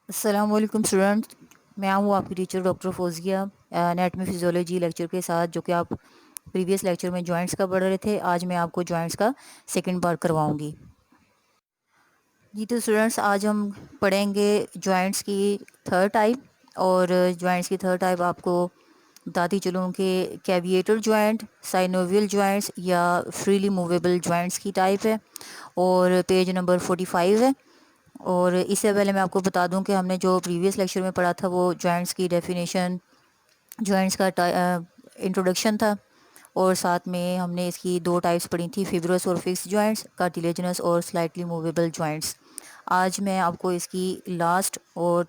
अस्सलाम वालेकुम स्टूडेंट्स। मैं हूँ आपकी teacher doctor Fauzia anatomy physiology lecture के साथ, जो कि आप प्रीवियस लेक्चर में जॉइंट्स का पढ़ रहे थे। आज मैं आपको जॉइंट्स का सेकंड पार्ट करवाऊंगी। जी तो स्टूडेंट्स, आज हम पढ़ेंगे जॉइंट्स की थर्ड टाइप। और जॉइंट्स की थर्ड टाइप आपको बताती चलूँ कि कैविएटर जॉइंट, साइनोवियल जॉइंट्स या फ्रीली मूवेबल जॉइंट्स की टाइप है। और पेज नंबर 45 है। और इससे पहले मैं आपको बता दूं कि हमने जो प्रीवियस लेक्चर में पढ़ा था वो जॉइंट्स की डेफिनेशन, जॉइंट्स का इंट्रोडक्शन था। और साथ में हमने इसकी दो टाइप्स पढ़ी थी, फिब्रस और फिक्स जॉइंट्स, कार्टिलेजिनस और स्लाइटली मूवेबल जॉइंट्स। आज मैं आपको इसकी लास्ट और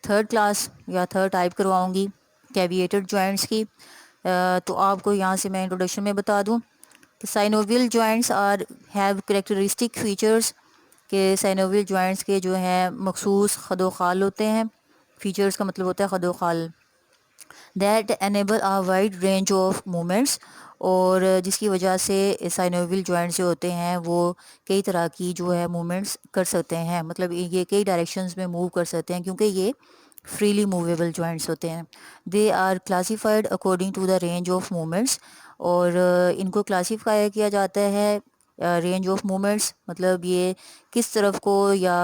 थर्ड क्लास या थर्ड टाइप करवाऊंगी, कैविएटेड जॉइंट्स की। तो आपको यहाँ से मैं इंट्रोडक्शन में बता दूं कि synovial joints are have characteristic features, के साइनोवियल जॉइंट्स के जो हैं मखसूस खदोखाल होते हैं। फीचर्स का मतलब होता है खदोखाल। That enable a wide range of movements, और जिसकी वजह से साइनोवियल जॉइंट्स जो होते हैं वो कई तरह की जो है मूवमेंट्स कर सकते हैं। मतलब ये कई डायरेक्शंस में मूव कर सकते हैं क्योंकि ये फ्रीली मूवेबल जॉइंट्स होते हैं। They are classified according to the range of movements, और इनको क्लासीफाई किया जाता है रेंज ऑफ मूवमेंट्स, मतलब ये किस तरफ को या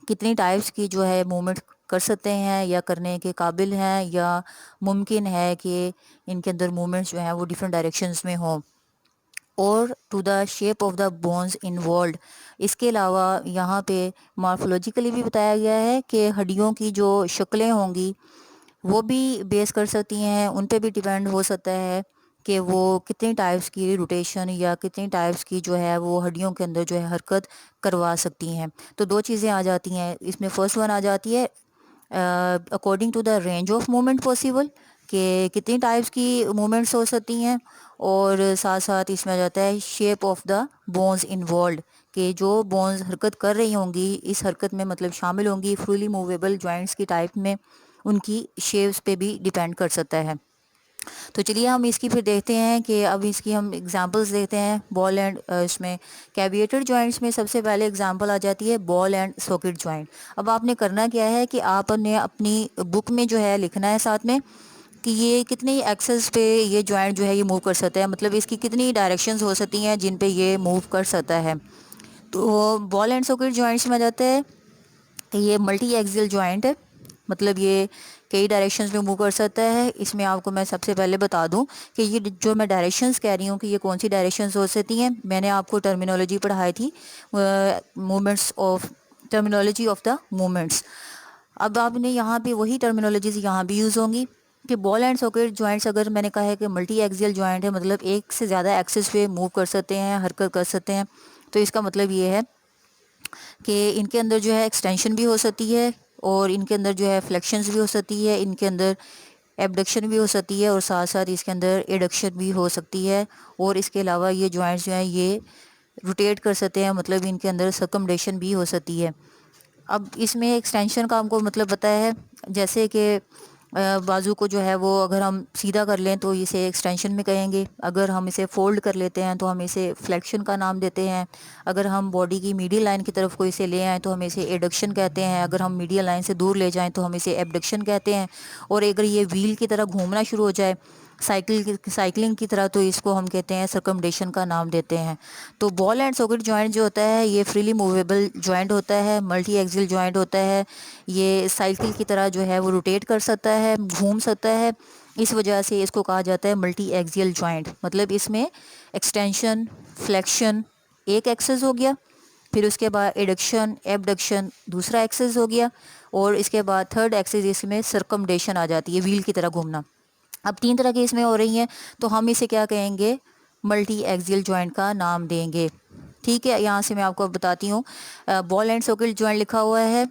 कितनी टाइप्स की जो है मूवमेंट कर सकते हैं या करने के काबिल हैं, या मुमकिन है कि इनके अंदर मूवमेंट्स जो हैं वो डिफरेंट डायरेक्शंस में हों। और to the shape of the bones involve, इसके अलावा यहाँ पे मॉर्फोलॉजिकली भी बताया गया है कि हड्डियों की जो शक्लें होंगी वो भी बेस कर सकती हैं, उन पे भी डिपेंड हो सकता है कि वो कितनी टाइप्स की रोटेशन या कितनी टाइप्स की जो है वो हड्डियों के अंदर जो है हरकत करवा सकती हैं। तो दो चीज़ें आ जाती हैं इसमें। फर्स्ट वन आ जाती है according to the range of movement possible, कि कितनी टाइप्स की मूवमेंट्स हो सकती हैं। और साथ साथ इसमें आ जाता है shape of the bones involve, कि जो बोन्स हरकत कर रही होंगी इस हरकत में, मतलब शामिल होंगी फ्रीली मूवेबल जॉइंट्स की टाइप में, उनकी शेप्स पे भी डिपेंड कर सकता है। तो चलिए हम इसकी फिर देखते हैं कि अब इसकी हम एग्जांपल्स देखते हैं। बॉल एंड इसमें कैविएटेड जॉइंट्स में सबसे पहले एग्जांपल आ जाती है बॉल एंड सॉकेट जॉइंट। अब आपने करना क्या है कि आपने अपनी बुक में जो है लिखना है साथ में कि ये कितनी एक्सेस पे ये जॉइंट जो है ये मूव कर सकता है, मतलब इसकी कितनी डायरेक्शंस हो सकती हैं जिन पे ये मूव कर सकता है। तो बॉल एंड सॉकेट जॉइंट्स में आ जाता है कि ये मल्टी एक्सियल जॉइंट है, मतलब ये कई डायरेक्शंस में मूव कर सकता है। इसमें आपको मैं सबसे पहले बता दूं कि ये जो मैं डायरेक्शंस कह रही हूँ कि ये कौन सी डायरेक्शंस हो सकती हैं, मैंने आपको टर्मिनोलॉजी पढ़ाई थी, movements of, terminology of the movements. अब आपने यहाँ पे वही टर्मिनोलॉजीज यहाँ भी यूज़ होंगी कि बॉल एंड सॉकेट जॉइंट्स, अगर मैंने कहा है कि मल्टी एक्सियल जॉइंट है, मतलब एक से ज़्यादा एक्सिस पे मूव कर सकते हैं, हरकत कर सकते हैं। तो इसका मतलब ये है कि इनके अंदर जो है एक्सटेंशन भी हो सकती है, और इनके अंदर जो है फ्लेक्शंस भी हो सकती है, इनके अंदर एबडक्शन भी हो सकती है, और साथ साथ इसके अंदर एडक्शन भी हो सकती है। और इसके अलावा ये जॉइंट्स जो हैं ये रोटेट कर सकते हैं, मतलब इनके अंदर सर्कमडेशन भी हो सकती है। अब इसमें एक्सटेंशन का हमको मतलब पता है, जैसे कि बाजू को जो है वो अगर हम सीधा कर लें तो इसे एक्सटेंशन में कहेंगे, अगर हम इसे फोल्ड कर लेते हैं तो हम इसे फ्लेक्शन का नाम देते हैं, अगर हम बॉडी की मीडियल लाइन की तरफ को इसे ले आएँ तो हम इसे एडक्शन कहते हैं, अगर हम मीडियल लाइन से दूर ले जाएं तो हम इसे एबडक्शन कहते हैं। और अगर ये व्हील की तरह घूमना शुरू हो जाए, साइकिलिंग की तरह, तो इसको हम कहते हैं सर्कमडेशन का नाम देते हैं। तो बॉल एंड सॉकेट जॉइंट जो होता है ये फ्रीली मूवेबल जॉइंट होता है, मल्टी एक्सियल जॉइंट होता है। ये साइकिल की तरह जो है वो रोटेट कर सकता है, घूम सकता है। इस वजह से इसको कहा जाता है मल्टी एक्सियल जॉइंट। मतलब इसमें एक्सटेंशन, फ्लेक्शन एक एक्सेस हो गया, फिर उसके बाद एडक्शन, एबडक्शन दूसरा एक्सेस हो गया, और इसके बाद थर्ड एक्सेस इसमें सर्कमडेशन आ जाती है, व्हील की तरह घूमना। अब तीन तरह की इसमें हो रही हैं, तो हम इसे क्या कहेंगे, मल्टी एक्सियल जॉइंट का नाम देंगे। ठीक है, यहाँ से मैं आपको बताती हूँ। बॉल एंड सॉकेट जॉइंट लिखा हुआ है,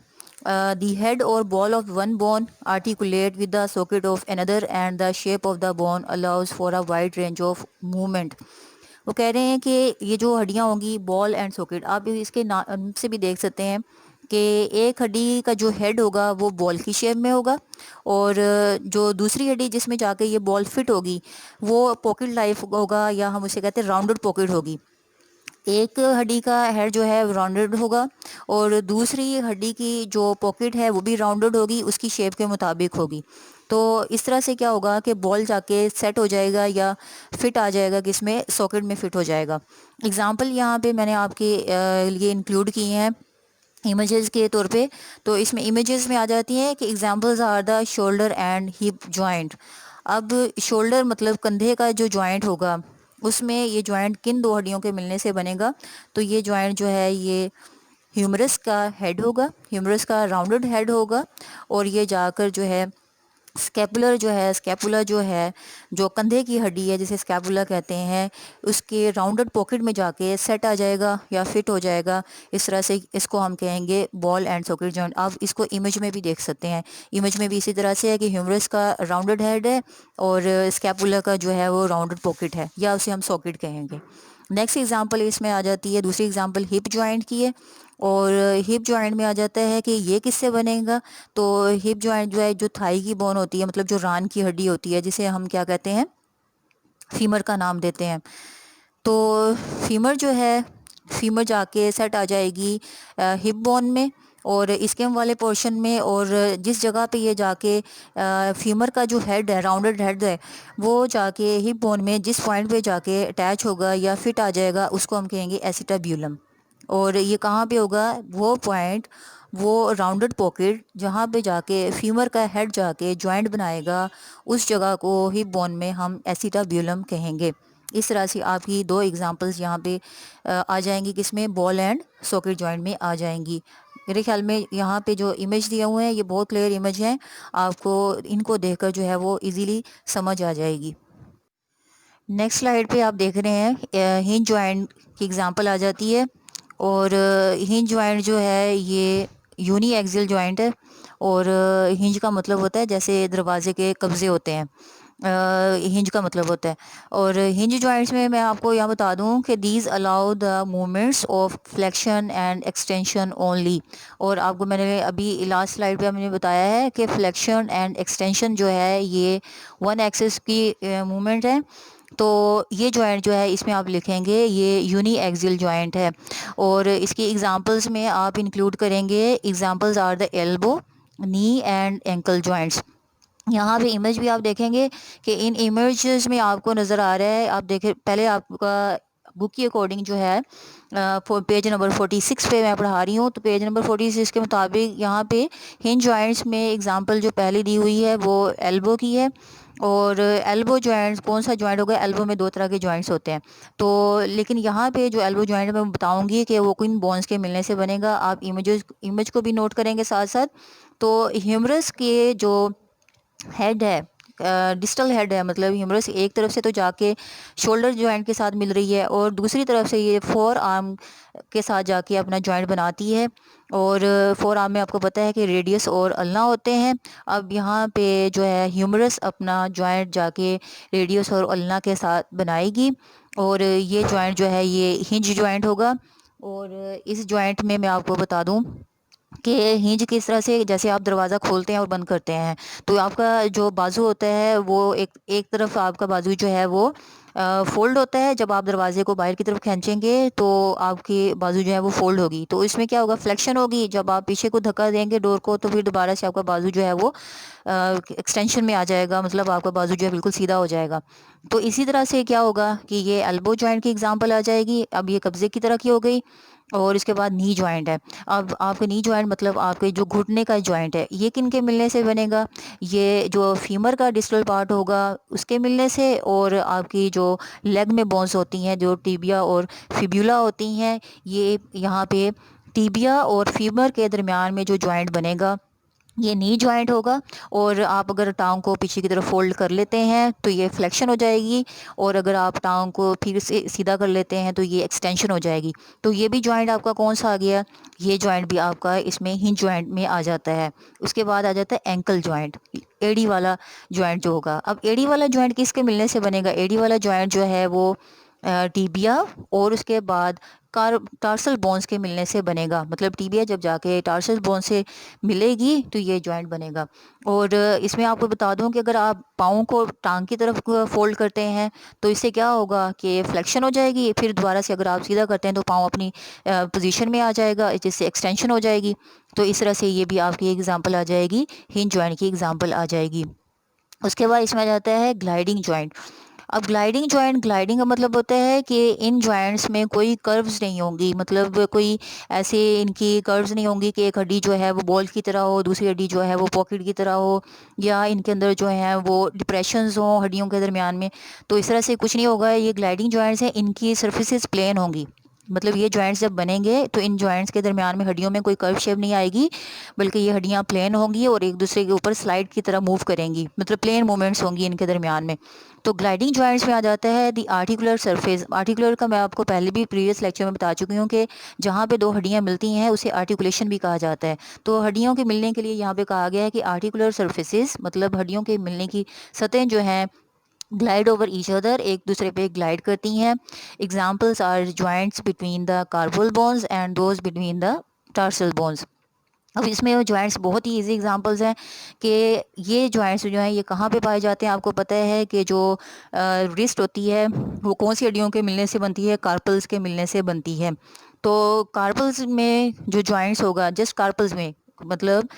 द हेड और ball of one bone articulate with the socket of another and the shape of the bone allows for a wide range of movement. वो कह रहे हैं कि ये जो हड्डियाँ होंगी बॉल एंड सॉकेट, आप इसके नाम से भी देख सकते हैं कि एक हड्डी का जो हेड होगा वो बॉल की शेप में होगा, और जो दूसरी हड्डी जिसमें जाके ये बॉल फिट होगी वो पॉकेट लाइफ होगा, या हम उसे कहते हैं राउंडेड पॉकेट होगी। एक हड्डी का हेड जो है राउंडेड होगा और दूसरी हड्डी की जो पॉकेट है वो भी राउंडेड होगी, उसकी शेप के मुताबिक होगी। तो इस तरह से क्या होगा कि बॉल जाके सेट हो जाएगा या फिट आ जाएगा, किसमें, सॉकेट में फिट हो जाएगा। एग्जांपल यहाँ पे मैंने आपके लिए इंक्लूड किए हैं इमेजेस के तौर पे। तो इसमें इमेजेस में आ जाती हैं कि examples are the shoulder and hip joint. अब शोल्डर मतलब कंधे का जो जॉइंट होगा, उसमें ये जॉइंट किन दो हड्डियों के मिलने से बनेगा, तो ये जॉइंट जो है ये ह्यूमरस का हेड होगा, ह्यूमरस का राउंडेड हेड होगा। और ये जाकर जो है स्कैपुलर जो है, स्कैपुला जो है जो कंधे की हड्डी है जिसे स्कैपुला कहते हैं, उसके राउंडेड पॉकेट में जाके सेट आ जाएगा या फिट हो जाएगा। इस तरह से इसको हम कहेंगे बॉल एंड सॉकेट जॉइंट। आप इसको इमेज में भी देख सकते हैं, इमेज में भी इसी तरह से है कि ह्यूमरस का राउंडेड हेड है और स्कैपुला का जो है वो राउंडेड पॉकेट है, या उसे हम सॉकेट कहेंगे। नेक्स्ट एग्जांपल इसमें आ जाती है, दूसरी एग्जांपल हिप जॉइंट की है। और हिप जॉइंट में आ जाता है कि ये किससे बनेगा, तो हिप जॉइंट जो है जो थाई की बोन होती है, मतलब जो रान की हड्डी होती है, जिसे हम क्या कहते हैं, फीमर का नाम देते हैं। तो फीमर जो है, फीमर जाके सेट आ जाएगी हिप बोन में और इसकेम वाले पोर्शन में। और जिस जगह पे ये जाके फीमर का जो हेड है, राउंडेड हेड है, वो जाके हिप बोन में जिस पॉइंट पे जाके अटैच होगा या फिट आ जाएगा, उसको हम कहेंगे एसिटाब्यूलम। और ये कहाँ पे होगा, वो पॉइंट, वो राउंडेड पॉकेट जहाँ पे जाके फीमर का हेड जाके जॉइंट बनाएगा, उस जगह को हिप बोन में हम एसिटाब्यूलम कहेंगे। इस तरह से आपकी दो एग्जांपल्स यहाँ पे आ जाएंगी, किसमें, बॉल एंड सॉकेट जॉइंट में आ जाएंगी। मेरे ख्याल में यहाँ पे जो इमेज दिए हुए हैं ये बहुत क्लियर इमेज हैं, आपको इनको देखकर जो है वो इजीली समझ आ जाएगी। नेक्स्ट स्लाइड पे आप देख रहे हैं हिंज जॉइंट की एग्जांपल आ जाती है। और हिंज जॉइंट जो है ये यूनी एक्सियल जॉइंट है। और हिंज का मतलब होता है जैसे दरवाजे के कब्जे होते हैं, हिंज का मतलब होता है। और हिंज जॉइंट्स में मैं आपको यहाँ बता दूँ कि these allow the movements of flexion and extension only. और आपको मैंने अभी लास्ट स्लाइड पे मैंने बताया है कि फ्लेक्शन एंड एक्सटेंशन जो है ये वन एक्सिस की मूवमेंट है। तो ये जॉइंट जो है इसमें आप लिखेंगे ये यूनी एक्सियल जॉइंट है। और इसकी एग्जांपल्स में आप इंक्लूड करेंगे, examples are the elbow, knee and ankle joints. यहाँ पे इमेज भी आप देखेंगे कि इन इमेजेस में आपको नज़र आ रहा है, आप देखें पहले आपका बुक की अकॉर्डिंग जो है पेज नंबर 46 पे मैं पढ़ा रही हूँ। तो पेज नंबर 46 के मुताबिक यहाँ पे हिंज जॉइंट्स में एग्जांपल जो पहले दी हुई है वो एल्बो की है। और एल्बो जॉइंट्स कौन सा जॉइंट होगा, एल्बो में दो तरह के जॉइंट्स होते हैं। तो लेकिन यहाँ पे जो एल्बो जॉइंट मैं बताऊंगी कि वो किन बोन्स के मिलने से बनेगा, आप इमेज को भी नोट करेंगे साथ साथ। तो ह्यूमरस के जो हेड है, डिस्टल हेड है, मतलब ह्यूमरस एक तरफ से तो जाके शोल्डर जॉइंट के साथ मिल रही है और दूसरी तरफ से ये फोर आर्म के साथ जाके अपना जॉइंट बनाती है। और फोर आर्म में आपको पता है कि रेडियस और अल्ना होते हैं। अब यहाँ पे जो है ह्यूमरस अपना जॉइंट जाके रेडियस और अल्ना के साथ बनाएगी और ये जॉइंट जो है ये हिंज जॉइंट होगा। और इस जॉइंट में मैं आपको बता दूं कि हिंज किस तरह से, जैसे आप दरवाज़ा खोलते हैं और बंद करते हैं, तो आपका जो बाजू होता है वो एक एक तरफ आपका बाजू जो है वो फोल्ड होता है। जब आप दरवाजे को बाहर की तरफ खींचेंगे तो आपकी बाजू जो है वो फोल्ड होगी। तो इसमें क्या होगा, फ्लेक्शन होगी। जब आप पीछे को धक्का देंगे डोर को तो फिर दोबारा से आपका बाजू जो है वो एक्सटेंशन में आ जाएगा, मतलब आपका बाजू जो है बिल्कुल सीधा हो जाएगा। तो इसी तरह से क्या होगा कि ये एल्बो जॉइंट की एग्जांपल आ जाएगी। अब ये कब्जे की तरह की हो गई। और इसके बाद नी जॉइंट है। अब आपके नी जॉइंट मतलब आपके जो घुटने का जॉइंट है, ये किन के मिलने से बनेगा, ये जो फीमर का डिस्टल पार्ट होगा उसके मिलने से, और आपकी जो लेग में बोन्स होती हैं जो टिबिया और फिब्यूला होती हैं, ये यहाँ पे टिबिया और फीमर के दरमियान में जो जॉइंट बनेगा ये नी जॉइंट होगा। और आप अगर टांग को पीछे की तरफ फोल्ड कर लेते हैं तो ये फ्लेक्शन हो जाएगी, और अगर आप टांग को फिर से सीधा कर लेते हैं तो ये एक्सटेंशन हो जाएगी। तो ये भी जॉइंट आपका कौन सा आ गया, ये जॉइंट भी आपका इसमें हिंज जॉइंट में आ जाता है। उसके बाद आ जाता है एंकल जॉइंट, एड़ी वाला जॉइंट जो होगा। अब एड़ी वाला जॉइंट किसके मिलने से बनेगा, एड़ी वाला जॉइंट जो है वो टीबिया और उसके बाद टार्सल बोन्स के मिलने से बनेगा। मतलब टीबिया जब जाके टार्सल बोन से मिलेगी तो ये जॉइंट बनेगा। और इसमें आपको बता दूं कि अगर आप पाँव को टांग की तरफ फोल्ड करते हैं तो इससे क्या होगा कि फ्लेक्शन हो जाएगी, फिर दोबारा से अगर आप सीधा करते हैं तो पाँव अपनी पोजीशन में आ जाएगा, जिससे एक्सटेंशन हो जाएगी। तो इस तरह से ये भी आपकी एग्जांपल आ जाएगी, हिंज जॉइंट की एग्जांपल आ जाएगी। उसके बाद इसमें आ जाता है ग्लाइडिंग जॉइंट। अब ग्लाइडिंग का मतलब होता है कि इन जॉइंट्स में कोई कर्व्स नहीं होंगी, मतलब कोई ऐसे इनकी कर्व्स नहीं होंगी कि एक हड्डी जो है वो बॉल की तरह हो, दूसरी हड्डी जो है वो पॉकेट की तरह हो, या इनके अंदर जो है वो डिप्रेशंस हो हड्डियों के दरमियान में। तो इस तरह से कुछ नहीं होगा। ये ग्लाइडिंग जॉइंट्स हैं, इनकी सर्फेसिस प्लेन होंगी। मतलब ये जॉइंट्स जब बनेंगे तो इन जॉइंट्स के दरमियान में हड्डियों में कोई कर्व शेप नहीं आएगी, बल्कि ये हड्डियां प्लेन होंगी और एक दूसरे के ऊपर स्लाइड की तरह मूव करेंगी, मतलब प्लेन मूवमेंट्स होंगी इनके दरमियान में। तो ग्लाइडिंग जॉइंट्स में आ जाता है दी आर्टिकुलर सरफेस। आर्टिकुलर का मैं आपको पहले भी प्रीवियस लेक्चर में बता चुकी हूँ कि जहाँ पे दो हड्डियाँ मिलती हैं उसे आर्टिकुलेशन भी कहा जाता है। तो हड्डियों के मिलने के लिए यहाँ पे कहा गया है कि आर्टिकुलर सरफेसेस, मतलब हड्डियों के मिलने की सतहें जो हैं ग्लाइड ओवर ईच अदर, एक दूसरे पे ग्लाइड करती हैं। Examples are joints between the carpal bones and those between the tarsal bones. अब इसमें जॉइंट्स बहुत ही इजी एग्जांपल्स हैं कि ये जॉइंट्स जो हैं ये कहाँ पे पाए जाते हैं। आपको पता है कि जो रिस्ट होती है वो कौन सी हड्डियों के मिलने से बनती है, कार्पल्स के मिलने से बनती है। तो कार्पल्स में जो जॉइंट्स होगा, जस्ट कार्पल्स में, मतलब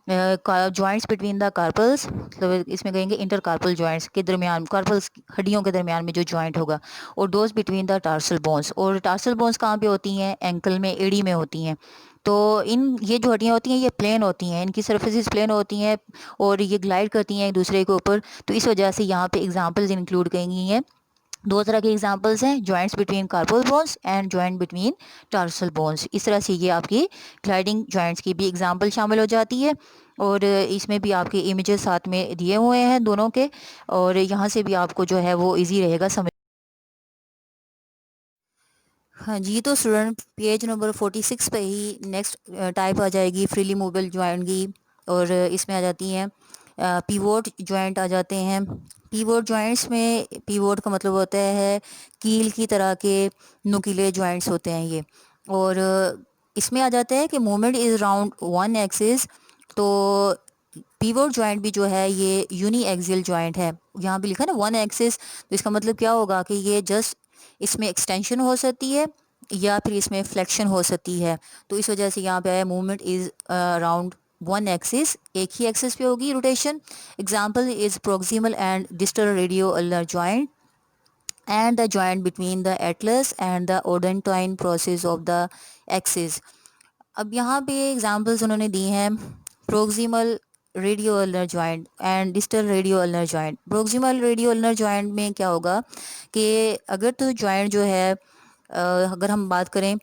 जॉइंट्स बिटवीन द कार्पल्स, मतलब इसमें कहेंगे इंटर कार्पल जॉइंट्स के दरमियान, कार्पल्स हड्डियों के दरमियान में जो जॉइंट होगा। और those between the tarsal bones, और टार्सल बोन्स कहाँ पे होती हैं, एंकल में, एड़ी में होती हैं। तो इन ये जो हड्डियाँ होती हैं ये प्लेन होती हैं, इनकी सर्फेसिस प्लेन होती हैं और ये ग्लाइड करती हैं एक दूसरे के ऊपर। तो इस वजह से यहाँ पे एग्जांपल्स इंक्लूड की गई हैं। दो तरह के एग्जांपल्स हैं, joints between carpal bones and joint between tarsal bones. इस तरह से ये आपकी ग्लाइडिंग जॉइंट्स की भी एग्जांपल शामिल हो जाती है। और इसमें भी आपके इमेजेस साथ में दिए हुए हैं दोनों के, और यहाँ से भी आपको जो है वो इजी रहेगा समझ। हाँ जी, तो स्टूडेंट पेज नंबर 46 पे ही नेक्स्ट टाइप आ जाएगी फ्रीली मूवेबल जॉइंट की। और इसमें आ जाती हैं पीवोट जॉइंट आ जाते हैं। पीवोट जॉइंट्स में, पीवोट का मतलब होता है कील की तरह के नुकीले जॉइंट्स होते हैं ये। और इसमें आ जाता है कि movement is round one axis. तो पीवोट जॉइंट भी जो है ये यूनी एक्सियल जॉइंट है। यहाँ पे लिखा है ना वन एक्सिस, तो इसका मतलब क्या होगा कि ये जस्ट इसमें एक्सटेंशन हो सकती है या फिर इसमें फ्लेक्शन हो सकती है। तो इस वजह से यहाँ पे आया movement is around one axis, एक ही एक्सिस पे होगी rotation. Example is proximal and distal radio ulnar joint and the joint between the atlas and the odentine process of the axis। अब यहाँ पे एग्जांपल्स उन्होंने दी हैं proximal radio ulnar joint and distal radio ulnar joint. Proximal radio ulnar joint में क्या होगा कि अगर तो जॉइंट जो है अगर हम बात करें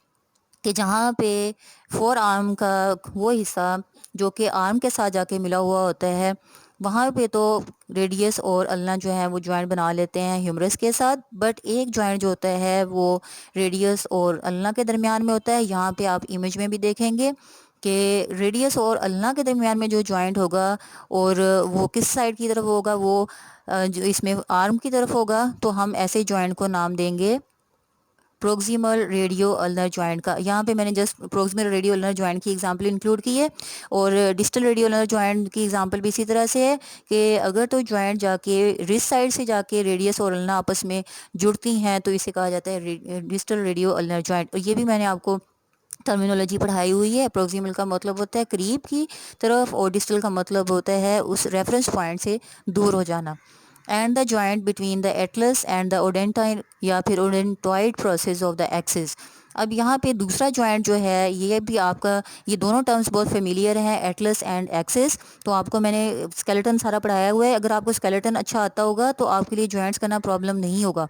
कि जहाँ पे फोर आर्म का वो हिस्सा जो कि आर्म के साथ जाके मिला हुआ होता है, वहाँ पे तो रेडियस और अल्ना जो है वो जॉइंट बना लेते हैं ह्यूमरस के साथ। बट एक जॉइंट जो होता है वो रेडियस और अल्ना के दरमियान में होता है। यहाँ पे आप इमेज में भी देखेंगे कि रेडियस और अल्ना के दरमियान में जो जॉइंट होगा और वो किस साइड की तरफ होगा, वो जो इसमें आर्म की तरफ होगा। तो हम ऐसे जॉइंट को नाम देंगे प्रोक्सिमल रेडियो अल्नर जॉइंट का। यहाँ पे मैंने just proximal radio ulnar joint की एग्जांपल इंक्लूड की है। और डिस्टल रेडियो अल्नर जॉइंट की एग्जांपल भी इसी तरह से है कि अगर तो जॉइंट जाके रिस्ट साइड से जाके रेडियस और अल्ना आपस में जुड़ती हैं तो इसे कहा जाता है डिस्टल रेडियो अल्नर जॉइंट। और ये भी मैंने आपको टर्मिनोलॉजी पढ़ाई हुई है। प्रोक्सिमल का मतलब होता है करीब की तरफ और डिस्टल का मतलब होता है उस रेफरेंस पॉइंट से दूर हो जाना। And the joint between the atlas and the odontine या फिर odontoid process of the axis. अब यहाँ पे दूसरा जॉइंट जो है ये भी आपका, ये दोनों टर्म्स बहुत फेमिलियर हैं, एटलस एंड एक्सिस। तो आपको मैंने स्केलेटन सारा पढ़ाया हुआ है, अगर आपको स्केलेटन अच्छा आता होगा तो आपके लिए जॉइंट्स करना प्रॉब्लम नहीं होगा।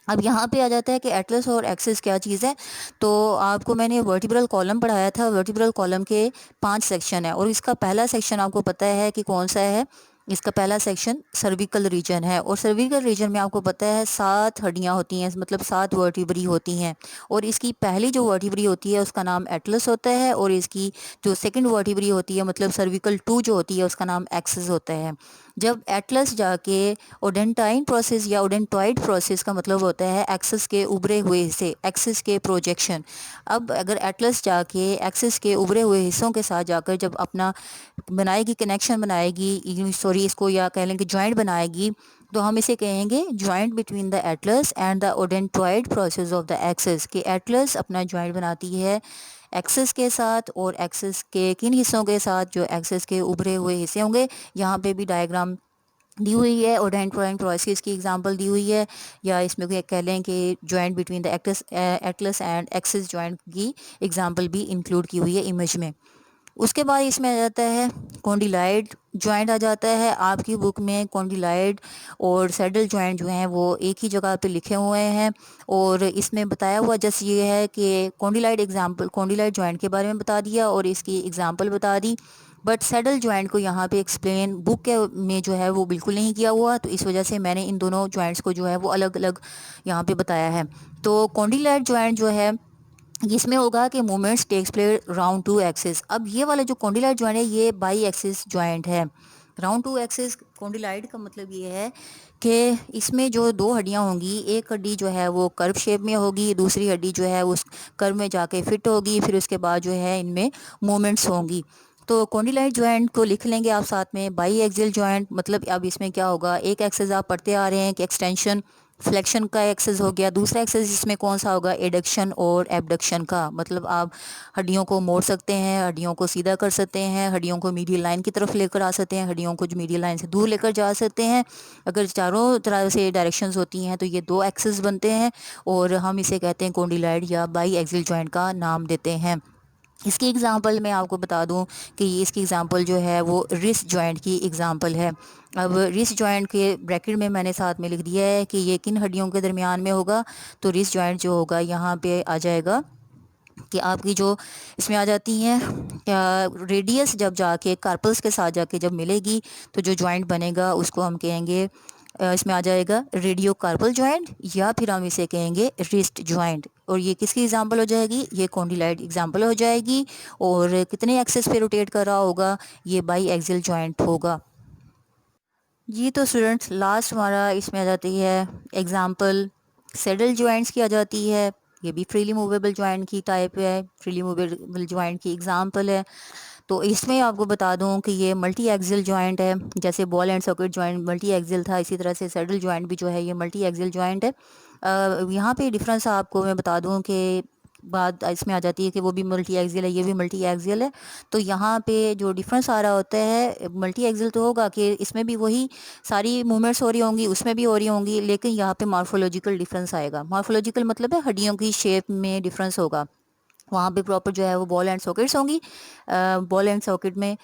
अब यहाँ पे आ जाता है कि एटलस और एक्सिस क्या चीज़ है। तो आपको मैंने वर्टिब्रल कॉलम पढ़ाया था। वर्टिब्रल कॉलम के 5 सेक्शन है और इसका पहला सेक्शन आपको पता है कि कौन सा है, इसका पहला सेक्शन सर्विकल रीजन है, और सर्विकल रीजन में आपको पता है 7 हड्डियां होती हैं, मतलब 7 वर्टिब्री होती हैं। और इसकी पहली जो वर्टिब्री होती है उसका नाम एटलस होता है, और इसकी जो सेकंड वर्टिब्री होती है मतलब सर्विकल 2 जो होती है उसका नाम एक्सिस होता है। जब एटलस जाके ओडेंटाइन प्रोसेस या ओडेंटॉइड प्रोसेस का मतलब होता है एक्सिस के उभरे हुए हिस्से, एक्सिस के प्रोजेक्शन। अब अगर एटलस जाके एक्सिस के उभरे हुए हिस्सों के साथ जाकर जब अपना बनाएगी, कनेक्शन बनाएगी, सॉरी इसको या कह लें कि जॉइंट बनाएगी, तो हम इसे कहेंगे joint between the atlas and the odontoid process of the axis. कि एटलस अपना जॉइंट बनाती है एक्सिस के साथ, और एक्सिस के किन हिस्सों के साथ, जो एक्सिस के उभरे हुए हिस्से होंगे। यहाँ पे भी डायग्राम दी हुई है, ओडेंटॉइड प्रोसेस की एग्जांपल दी हुई है, या इसमें कोई कह लें कि joint between the atlas and axis joint की एग्जांपल भी इंक्लूड की हुई है इमेज में। उसके बाद इसमें आ जाता है कॉन्डिलाइड जॉइंट आ जाता है। आपकी बुक में कॉन्डिलाइड और सैडल जॉइंट जो हैं वो एक ही जगह पे लिखे हुए हैं, और इसमें बताया हुआ जस्ट ये है कि कॉन्डिलाइड एग्जांपल, कॉन्डिलाइड जॉइंट के बारे में बता दिया और इसकी एग्जांपल बता दी। बट सैडल जॉइंट को यहाँ पे एक्सप्लेन बुक के में जो है वो बिल्कुल नहीं किया हुआ, तो इस वजह से मैंने इन दोनों जॉइंट्स को जो है वो अलग अलग यहाँ पे बताया है। तो कॉन्डिलाइड जॉइंट जो है इसमें होगा कि movements takes place round two axis. अब ये वाला जो कॉन्डिलाइड जॉइंट है ये बाई एक्सिस जॉइंट है। राउंड टू एक्सिस कॉन्डिलाइड का मतलब ये है कि इसमें जो दो हड्डियां होंगी, एक हड्डी जो है वो कर्व शेप में होगी, दूसरी हड्डी जो है उस कर्व में जाके फिट होगी, फिर उसके बाद जो है इनमें मूवमेंट्स होंगी। तो कॉन्डिलाइड जॉइंट को लिख लेंगे आप साथ में। बाई एक्सियल जॉइंट मतलब अब इसमें क्या होगा, एक एक्सिस आप पढ़ते आ रहे हैं कि एक्सटेंशन फ्लेक्शन का एक्सेस हो गया, दूसरा एक्सेस इसमें कौन सा होगा, एडक्शन और एबडक्शन का। मतलब आप हड्डियों को मोड़ सकते हैं, हड्डियों को सीधा कर सकते हैं, हड्डियों को मीडियल लाइन की तरफ लेकर आ सकते हैं, हड्डियों को जो मीडियल लाइन से दूर लेकर जा सकते हैं। अगर चारों तरह से डायरेक्शंस होती हैं तो ये दो एक्सेस बनते हैं, और हम इसे कहते हैं कॉन्डिलाइड या बाई एक्सियल जॉइंट का नाम देते हैं। इसकी एग्जांपल मैं आपको बता दूं कि इसकी एग्जांपल जो है वो रिस्ट जॉइंट की एग्जांपल है। अब रिस्ट जॉइंट के ब्रैकेट में मैंने साथ में लिख दिया है कि ये किन हड्डियों के दरमियान में होगा। तो रिस्ट जॉइंट जो होगा यहाँ पे आ जाएगा कि आपकी जो इसमें आ जाती हैं रेडियस जब जाके कार्पल्स के साथ जाके जब मिलेगी तो जो जॉइंट बनेगा उसको हम कहेंगे इसमें आ जाएगा रेडियो कार्पल जॉइंट, या फिर हम इसे कहेंगे रिस्ट जॉइंट। और ये किसकी एग्जांपल हो जाएगी, ये कॉन्डिलाइड एग्जांपल हो जाएगी। और कितने एक्सेस पे रोटेट कर रहा होगा, ये बाई एक्सियल जॉइंट होगा। जी तो स्टूडेंट्स लास्ट हमारा इसमें आ जाती है एग्जांपल सैडल जॉइंट्स की आ जाती है। ये भी फ्रीली मूवेबल जॉइंट की टाइप है, फ्रीली मूवेबल जॉइंट की एग्जांपल है। तो इसमें आपको बता दूं कि ये मल्टी एक्सियल जॉइंट है। जैसे ball and socket joint multi axial था, इसी तरह से सैडल जॉइंट भी जो है ये मल्टी एक्सियल जॉइंट है। यहाँ पे डिफरेंस आपको मैं बता दूं कि बात इसमें आ जाती है कि वो भी मल्टी एक्सियल है, ये भी मल्टी एक्सियल है। तो यहाँ पे जो डिफरेंस आ रहा होता है, मल्टी एक्सियल तो होगा कि इसमें भी वही सारी मूवमेंट्स हो रही होंगी, उसमें भी हो रही होंगी, लेकिन यहाँ पे मॉर्फोलॉजिकल डिफरेंस आएगा। मॉर्फोलॉजिकल मतलब है हड्डियों की शेप में डिफरेंस होगा। वहाँ पे प्रॉपर जो है वो बॉल एंड सॉकेट्स होंगी, बॉल एंड सॉकेट में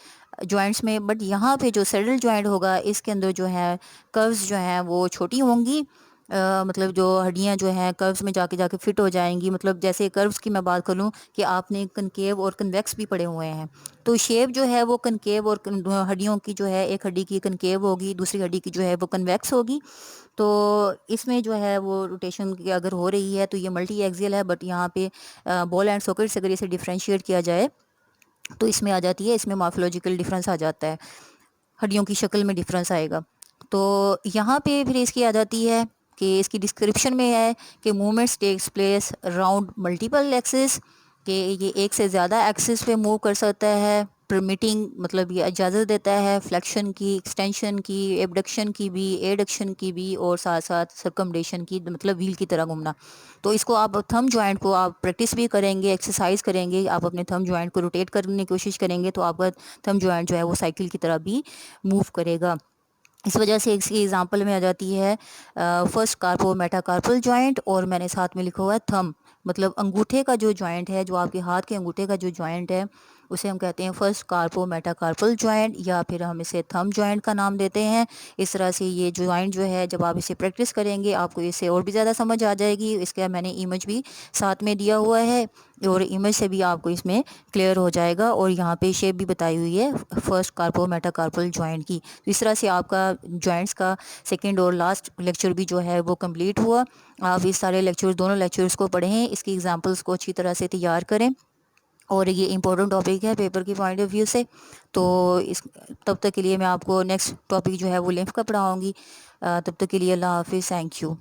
जॉइंट्स में। बट यहाँ पे जो सैडल जॉइंट होगा इसके अंदर जो है कर्व्स जो हैं वो छोटी होंगी। मतलब जो हड्डियाँ जो हैं कर्व्स में जाके जाके फिट हो जाएंगी। मतलब जैसे कर्व्स की मैं बात करूँ कि आपने कनकेव और कन्वेक्स भी पढ़े हुए हैं, तो शेप जो है वो कनकेव और हड्डियों की जो है एक हड्डी की कनकेव होगी, दूसरी हड्डी की जो है वो कन्वेक्स होगी। तो इसमें जो है वो रोटेशन की अगर हो रही है तो ये मल्टी एक्सियल है। बट यहाँ पे बॉल एंड सॉकेट से अगर इसे डिफ्रेंशिएट किया जाए तो इसमें आ जाती है, इसमें मॉर्फोलॉजिकल डिफरेंस आ जाता है, हड्डियों की शक्ल में डिफरेंस आएगा। तो यहाँ पे फिर इसकी आ जाती है कि इसकी डिस्क्रिप्शन में है कि movements takes place around multiple axis, कि ये एक से ज़्यादा एक्सिस पे मूव कर सकता है। परमिटिंग मतलब ये इजाज़त देता है फ्लेक्शन की, एक्सटेंशन की, एबडक्शन की भी, एडक्शन की भी, और साथ साथ सर्कमडेशन की, मतलब व्हील की तरह घूमना। तो इसको आप थंब जॉइंट को आप प्रैक्टिस भी करेंगे, एक्सरसाइज करेंगे, आप अपने थंब जॉइंट को रोटेट करने की कोशिश करेंगे तो आपका थंब जॉइंट जो है वो साइकिल की तरह भी मूव करेगा। इस वजह से इसकी एग्जांपल में आ जाती है फर्स्ट कार्पो मेटाकार्पल जॉइंट, और मैंने साथ में लिखा हुआ है थंब, मतलब अंगूठे का जो जॉइंट है, जो आपके हाथ के अंगूठे का जो जॉइंट है उसे हम कहते हैं फर्स्ट कार्पो मेटाकार्पल जॉइंट, या फिर हम इसे थंब जॉइंट का नाम देते हैं। इस तरह से ये जॉइंट जो है जब आप इसे प्रैक्टिस करेंगे आपको इससे और भी ज़्यादा समझ आ जाएगी। इसका मैंने इमेज भी साथ में दिया हुआ है और इमेज से भी आपको इसमें क्लियर हो जाएगा, और यहाँ पे शेप भी बताई हुई है फर्स्ट कार्पो मेटाकार्पल जॉइंट की। तो इस तरह से आपका जॉइंट्स का सेकंड और लास्ट लेक्चर भी जो है वो कंप्लीट हुआ। आप इस सारे लेक्चर्स, दोनों लेक्चर्स को पढ़ें, इसकी एग्जांपल्स को अच्छी तरह से तैयार करें, और ये इम्पोर्टेंट टॉपिक है पेपर के पॉइंट ऑफ व्यू से। तो इस तब तक के लिए मैं आपको नेक्स्ट टॉपिक जो है वो लिम्फ का पढ़ाऊँगी। तब तक के लिए अल्लाह हाफिज़, थैंक यू।